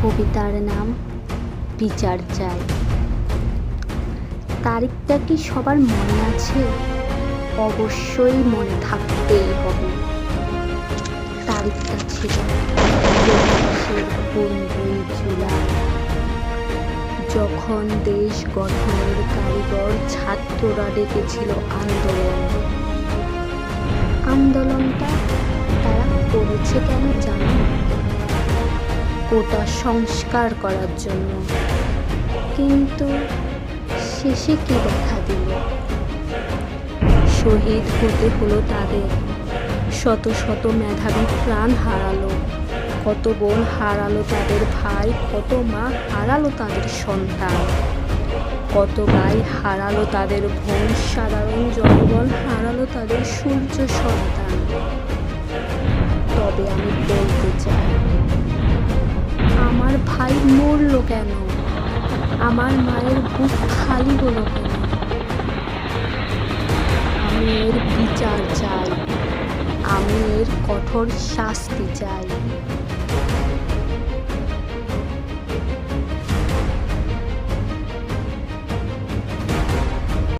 কবিতার নাম বিচার চাই। তারিখটা কি সবার মনে আছে? অবশ্যই মনে থাকতেই হবে। তারিখটা ছিল 15 জুলাই, যখন দেশ গঠনের কারিগর ছাত্ররা ডেকেছিল আন্দোলন। আন্দোলনটা তারা করেছে কেন জানো? কোটা সংস্কার করার জন্য। কিন্তু শেষে কি দেখা দিল? শহীদ হতে হলো তাদের। শত শত মেধাবী প্রাণ হারালো, কত বোন হারালো তাদের ভাই, কত মা হারালো তাদের সন্তান, কত ভাই হারালো তাদের বোন, সাধারণ জনগণ হারালো তাদের সূর্য সন্তান। তবে আমি বলতে চাই, আমার ভাই মরল কেন? আমার মায়ের বুক খালি হলো কেন? আমি এর বিচার চাই, আমি এর কঠোর শাস্তি চাই।